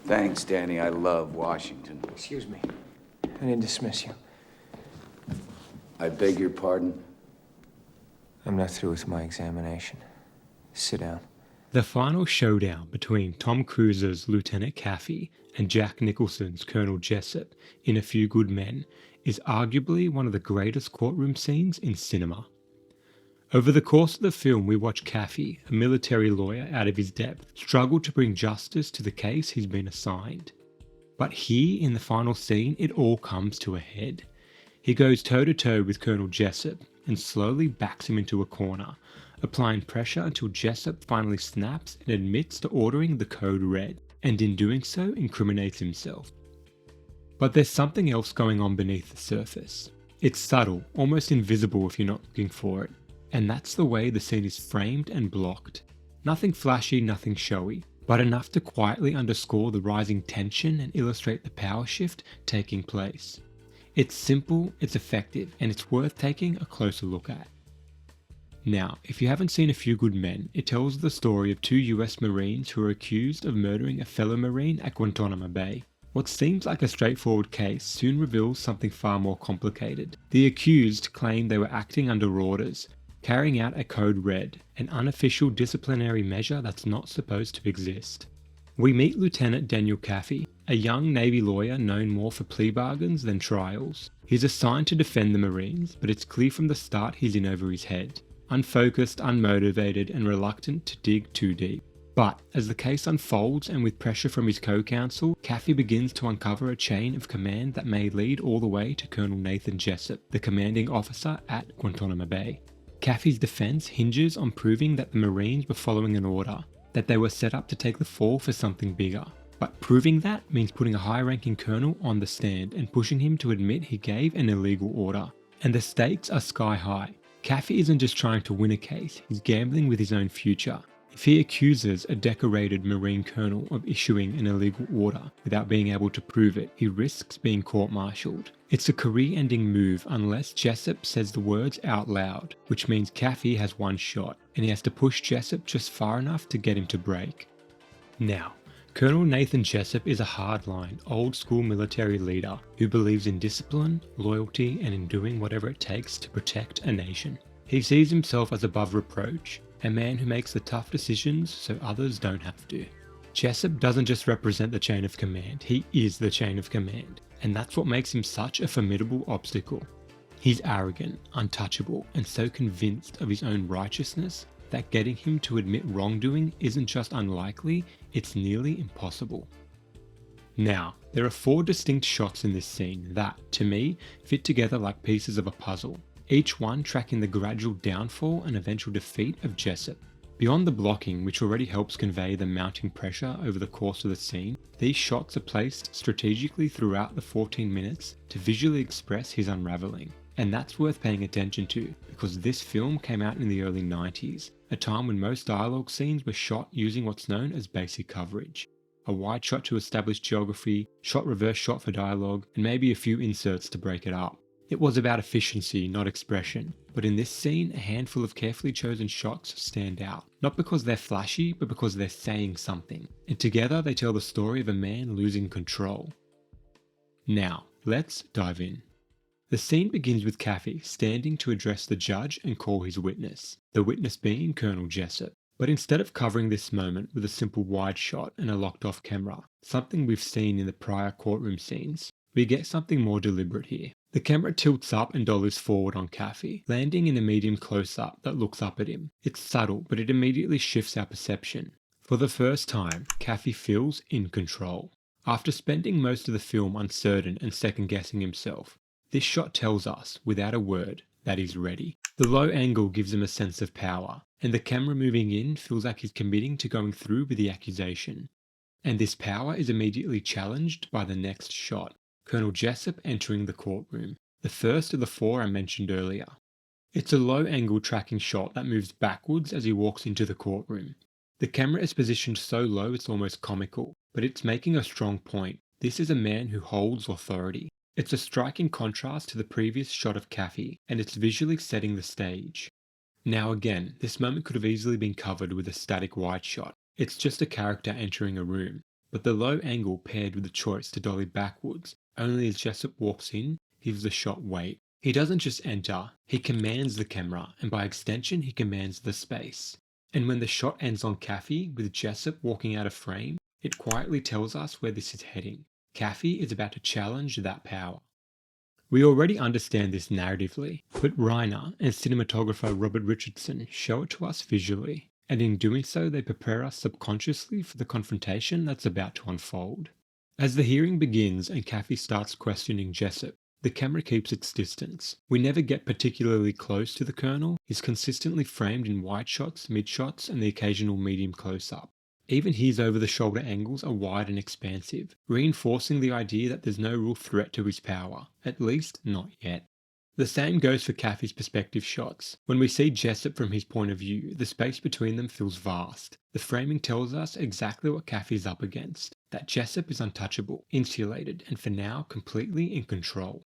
Thanks, Danny. I love Washington. Excuse me. I didn't dismiss you. I beg your pardon? I'm not through with my examination. Sit down. The final showdown between Tom Cruise's Lieutenant Kaffee and Jack Nicholson's Colonel Jessup in A Few Good Men is arguably one of the greatest courtroom scenes in cinema. Over the course of the film, we watch Kaffee, a military lawyer out of his depth, struggle to bring justice to the case he's been assigned. But here, in the final scene, it all comes to a head. He goes toe-to-toe with Colonel Jessup and slowly backs him into a corner, applying pressure until Jessup finally snaps and admits to ordering the code red, and in doing so incriminates himself. But there's something else going on beneath the surface. It's subtle, almost invisible if you're not looking for it, and that's the way the scene is framed and blocked. Nothing flashy, nothing showy, but enough to quietly underscore the rising tension and illustrate the power shift taking place. It's simple, it's effective, and it's worth taking a closer look at. Now, if you haven't seen A Few Good Men, it tells the story of two US Marines who are accused of murdering a fellow Marine at Guantanamo Bay. What seems like a straightforward case soon reveals something far more complicated. The accused claim they were acting under orders, carrying out a code red, an unofficial disciplinary measure that's not supposed to exist. We meet Lieutenant Daniel Kaffee, a young Navy lawyer known more for plea bargains than trials. He's assigned to defend the Marines, but it's clear from the start he's in over his head. Unfocused, unmotivated, and reluctant to dig too deep. But as the case unfolds and with pressure from his co-counsel, Kaffee begins to uncover a chain of command that may lead all the way to Colonel Nathan Jessup, the commanding officer at Guantanamo Bay. Kaffee's defense hinges on proving that the Marines were following an order, that they were set up to take the fall for something bigger. But proving that means putting a high-ranking colonel on the stand and pushing him to admit he gave an illegal order. And the stakes are sky high. Kaffee isn't just trying to win a case, he's gambling with his own future. If he accuses a decorated Marine colonel of issuing an illegal order without being able to prove it, he risks being court-martialed. It's a career-ending move unless Jessup says the words out loud, which means Kaffee has one shot, and he has to push Jessup just far enough to get him to break. Now, Colonel Nathan Jessup is a hardline, old-school military leader who believes in discipline, loyalty, and in doing whatever it takes to protect a nation. He sees himself as above reproach, a man who makes the tough decisions so others don't have to. Jessup doesn't just represent the chain of command, he is the chain of command, and that's what makes him such a formidable obstacle. He's arrogant, untouchable, and so convinced of his own righteousness that getting him to admit wrongdoing isn't just unlikely, it's nearly impossible. Now, there are 4 distinct shots in this scene that, to me, fit together like pieces of a puzzle, each one tracking the gradual downfall and eventual defeat of Jessup. Beyond the blocking, which already helps convey the mounting pressure over the course of the scene, these shots are placed strategically throughout the 14 minutes to visually express his unravelling. And that's worth paying attention to, because this film came out in the early 90s, a time when most dialogue scenes were shot using what's known as basic coverage. A wide shot to establish geography, shot reverse shot for dialogue, and maybe a few inserts to break it up. It was about efficiency, not expression, but in this scene, a handful of carefully chosen shots stand out, not because they're flashy, but because they're saying something, and together they tell the story of a man losing control. Now, let's dive in. The scene begins with Kaffee standing to address the judge and call his witness, the witness being Colonel Jessup. But instead of covering this moment with a simple wide shot and a locked-off camera, something we've seen in the prior courtroom scenes, we get something more deliberate here. The camera tilts up and dollies forward on Kaffee, landing in a medium close-up that looks up at him. It's subtle, but it immediately shifts our perception. For the first time, Kaffee feels in control. After spending most of the film uncertain and second-guessing himself, this shot tells us, without a word, that he's ready. The low angle gives him a sense of power, and the camera moving in feels like he's committing to going through with the accusation. And this power is immediately challenged by the next shot, Colonel Jessup entering the courtroom, the first of the 4 I mentioned earlier. It's a low-angle tracking shot that moves backwards as he walks into the courtroom. The camera is positioned so low it's almost comical, but it's making a strong point. This is a man who holds authority. It's a striking contrast to the previous shot of Kaffee, and it's visually setting the stage. Now again, this moment could have easily been covered with a static wide shot. It's just a character entering a room. but the low angle paired with the choice to dolly backwards only as Jessup walks in gives the shot weight. He doesn't just enter, he commands the camera, and by extension he commands the space. And when the shot ends on Kaffee with Jessup walking out of frame, it quietly tells us where this is heading. Kaffee is about to challenge that power. We already understand this narratively, but Reiner and cinematographer Robert Richardson show it to us visually, and in doing so they prepare us subconsciously for the confrontation that's about to unfold. As the hearing begins and Kaffee starts questioning Jessup, the camera keeps its distance. We never get particularly close to the Colonel. He's consistently framed in wide shots, mid shots, and the occasional medium close-up. Even his over-the-shoulder angles are wide and expansive, reinforcing the idea that there's no real threat to his power, at least not yet. The same goes for Kaffee's perspective shots. When we see Jessup from his point of view, the space between them feels vast. The framing tells us exactly what Kaffee's up against, that Jessup is untouchable, insulated, and for now completely in control.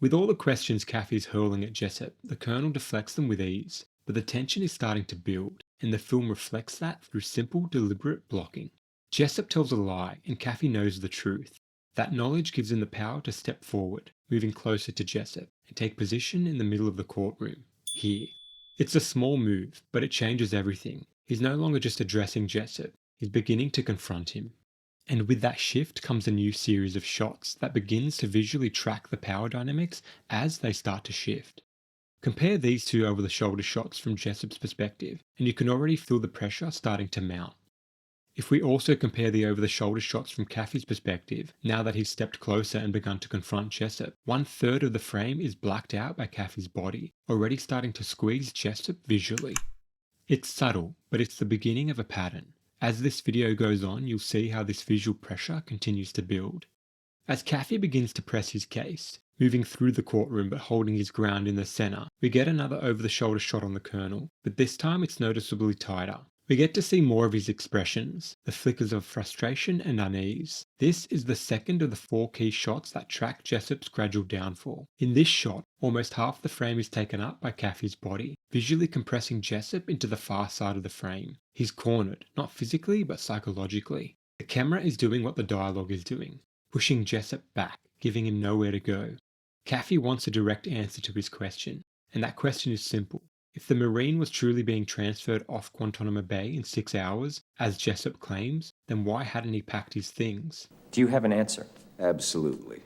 With all the questions Kaffee's hurling at Jessup, the Colonel deflects them with ease, but the tension is starting to build, and the film reflects that through simple, deliberate blocking. Jessup tells a lie, and Kaffee knows the truth. That knowledge gives him the power to step forward, moving closer to Jessup, and take position in the middle of the courtroom. Here. It's a small move, but it changes everything. He's no longer just addressing Jessup, he's beginning to confront him. And with that shift comes a new series of shots that begins to visually track the power dynamics as they start to shift. Compare these two over-the-shoulder shots from Jessup's perspective, and you can already feel the pressure starting to mount. If we also compare the over-the-shoulder shots from Kaffee's perspective, now that he's stepped closer and begun to confront Jessup, 1/3 of the frame is blacked out by Kaffee's body, already starting to squeeze Jessup visually. It's subtle, but it's the beginning of a pattern. As this video goes on, you'll see how this visual pressure continues to build. As Kaffee begins to press his case, moving through the courtroom but holding his ground in the center, we get another over-the-shoulder shot on the Colonel, but this time it's noticeably tighter. We get to see more of his expressions, the flickers of frustration and unease. This is the second of the 4 key shots that track Jessup's gradual downfall. In this shot, almost half the frame is taken up by Kaffee's body, visually compressing Jessup into the far side of the frame. He's cornered, not physically but psychologically. The camera is doing what the dialogue is doing, pushing Jessup back, giving him nowhere to go. Kaffee wants a direct answer to his question, and that question is simple. If the Marine was truly being transferred off Guantanamo Bay in 6 hours, as Jessup claims, then why hadn't he packed his things? Do you have an answer? Absolutely.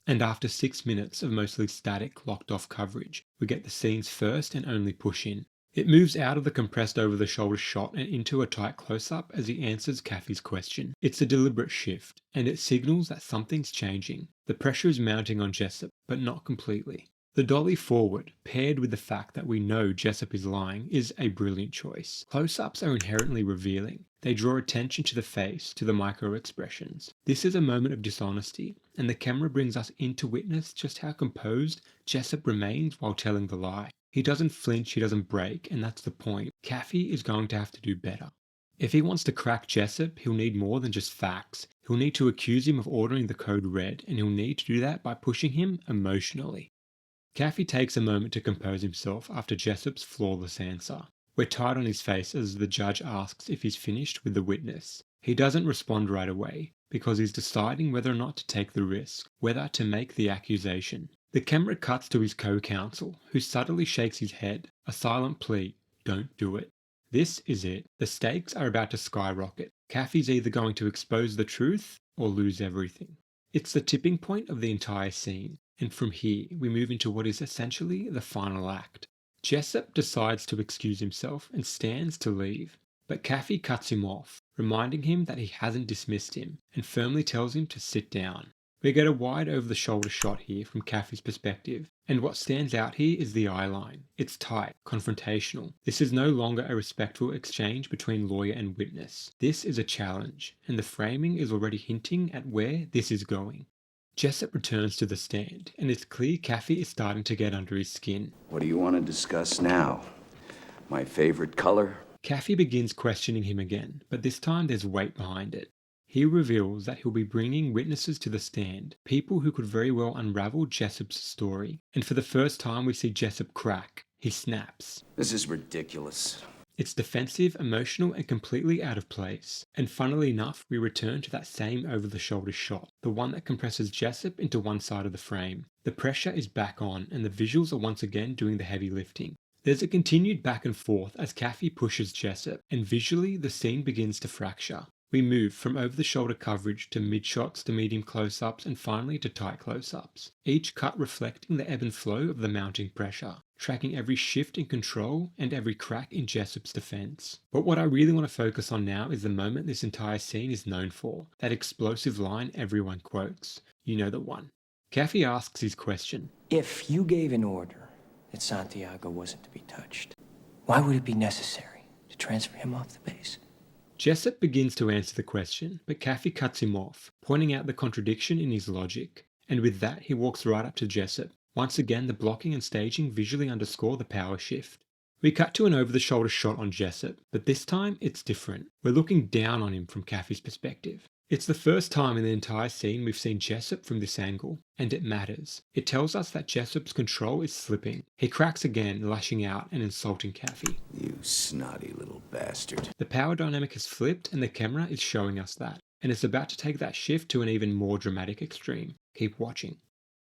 And after 6 minutes of mostly static, locked-off coverage, we get the scene's first and only push-in. It moves out of the compressed over-the-shoulder shot and into a tight close-up as he answers Kaffee's question. It's a deliberate shift, and it signals that something's changing. The pressure is mounting on Jessup, but not completely. The dolly forward, paired with the fact that we know Jessup is lying, is a brilliant choice. Close-ups are inherently revealing. They draw attention to the face, to the micro-expressions. This is a moment of dishonesty, and the camera brings us in to witness just how composed Jessup remains while telling the lie. He doesn't flinch, he doesn't break, and that's the point. Kaffee is going to have to do better. If he wants to crack Jessup, he'll need more than just facts. He'll need to accuse him of ordering the code red, and he'll need to do that by pushing him emotionally. Kaffee takes a moment to compose himself after Jessup's flawless answer. We're tight on his face as the judge asks if he's finished with the witness. He doesn't respond right away, because he's deciding whether or not to take the risk, whether to make the accusation. The camera cuts to his co-counsel, who subtly shakes his head, a silent plea, don't do it. This is it. The stakes are about to skyrocket. Kaffee's either going to expose the truth or lose everything. It's the tipping point of the entire scene. And from here, we move into what is essentially the final act. Jessup decides to excuse himself and stands to leave, but Kaffee cuts him off, reminding him that he hasn't dismissed him, and firmly tells him to sit down. We get a wide over-the-shoulder shot here from Kaffee's perspective, and what stands out here is the eye line. It's tight, confrontational. This is no longer a respectful exchange between lawyer and witness. This is a challenge, and the framing is already hinting at where this is going. Jessup returns to the stand, and it's clear Kaffee is starting to get under his skin. What do you want to discuss now? My favorite color? Kaffee begins questioning him again, but this time there's weight behind it. He reveals that he'll be bringing witnesses to the stand, people who could very well unravel Jessup's story. And for the first time we see Jessup crack. He snaps. This is ridiculous. It's defensive, emotional, and completely out of place. And funnily enough, we return to that same over-the-shoulder shot, the one that compresses Jessup into one side of the frame. The pressure is back on, and the visuals are once again doing the heavy lifting. There's a continued back and forth as Kaffee pushes Jessup, and visually the scene begins to fracture. We move from over-the-shoulder coverage to mid-shots to medium close-ups and finally to tight close-ups, each cut reflecting the ebb and flow of the mounting pressure, tracking every shift in control and every crack in Jessup's defense. But what I really want to focus on now is the moment this entire scene is known for, that explosive line everyone quotes. You know the one. Kaffee asks his question. If you gave an order that Santiago wasn't to be touched, why would it be necessary to transfer him off the base? Jessup begins to answer the question, but Kaffee cuts him off, pointing out the contradiction in his logic. And with that, he walks right up to Jessup. Once again, the blocking and staging visually underscore the power shift. We cut to an over-the-shoulder shot on Jessup, but this time it's different. We're looking down on him from Kaffee's perspective. It's the first time in the entire scene we've seen Jessup from this angle, and it matters. It tells us that Jessup's control is slipping. He cracks again, lashing out and insulting Kaffee. You snotty little bastard. The power dynamic has flipped and the camera is showing us that, and it's about to take that shift to an even more dramatic extreme. Keep watching.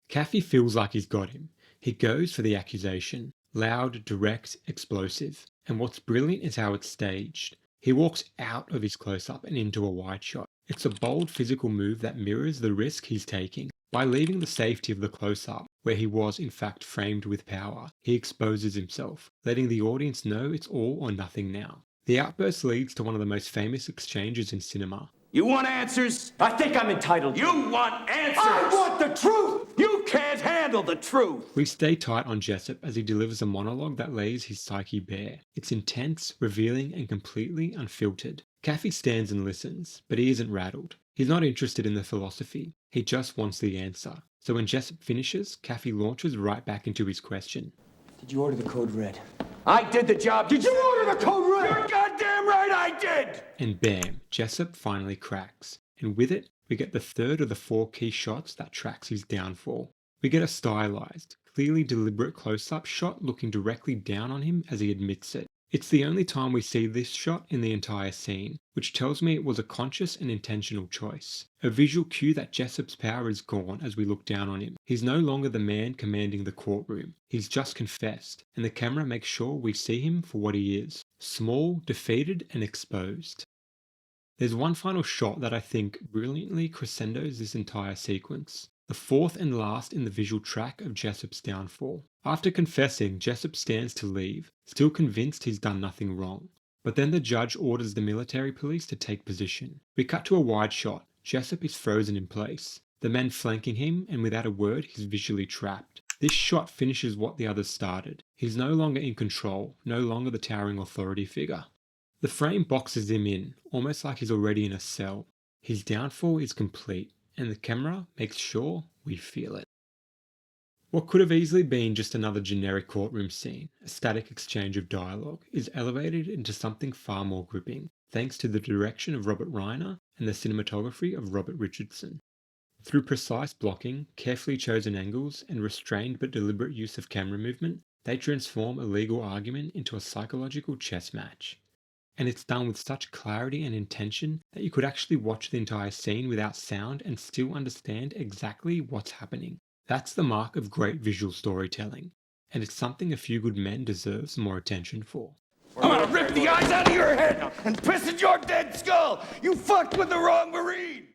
Kaffee feels like he's got him. He goes for the accusation. Loud, direct, explosive. And what's brilliant is how it's staged. He walks out of his close-up and into a wide shot. It's a bold physical move that mirrors the risk he's taking. By leaving the safety of the close-up, where he was in fact framed with power, he exposes himself, letting the audience know it's all or nothing now. The outburst leads to one of the most famous exchanges in cinema. You want answers? I think I'm entitled. You want answers? I want the truth! You can't handle the truth! We stay tight on Jessup as he delivers a monologue that lays his psyche bare. It's intense, revealing, and completely unfiltered. Kaffee stands and listens, but he isn't rattled. He's not interested in the philosophy. He just wants the answer. So when Jessup finishes, Kaffee launches right back into his question. Did you order the code red? I did the job. Did you order the code red? You're goddamn right I did! And bam, Jessup finally cracks. And with it, we get the third of the 4 key shots that tracks his downfall. We get a stylized, clearly deliberate close-up shot looking directly down on him as he admits it. It's the only time we see this shot in the entire scene, which tells me it was a conscious and intentional choice. A visual cue that Jessup's power is gone as we look down on him. He's no longer the man commanding the courtroom. He's just confessed, and the camera makes sure we see him for what he is. Small, defeated, and exposed. There's one final shot that I think brilliantly crescendos this entire sequence. The fourth and last in the visual track of Jessup's downfall. After confessing, Jessup stands to leave, still convinced he's done nothing wrong. But then the judge orders the military police to take position. We cut to a wide shot. Jessup is frozen in place. The men flanking him, and without a word, he's visually trapped. This shot finishes what the others started. He's no longer in control, no longer the towering authority figure. The frame boxes him in, almost like he's already in a cell. His downfall is complete, and the camera makes sure we feel it. What could have easily been just another generic courtroom scene, a static exchange of dialogue, is elevated into something far more gripping, thanks to the direction of Robert Reiner and the cinematography of Robert Richardson. Through precise blocking, carefully chosen angles, and restrained but deliberate use of camera movement, they transform a legal argument into a psychological chess match. And it's done with such clarity and intention that you could actually watch the entire scene without sound and still understand exactly what's happening. That's the mark of great visual storytelling, and it's something A Few Good Men deserves more attention for. I'm gonna rip the eyes out of your head and piss in your dead skull! You fucked with the wrong Marine!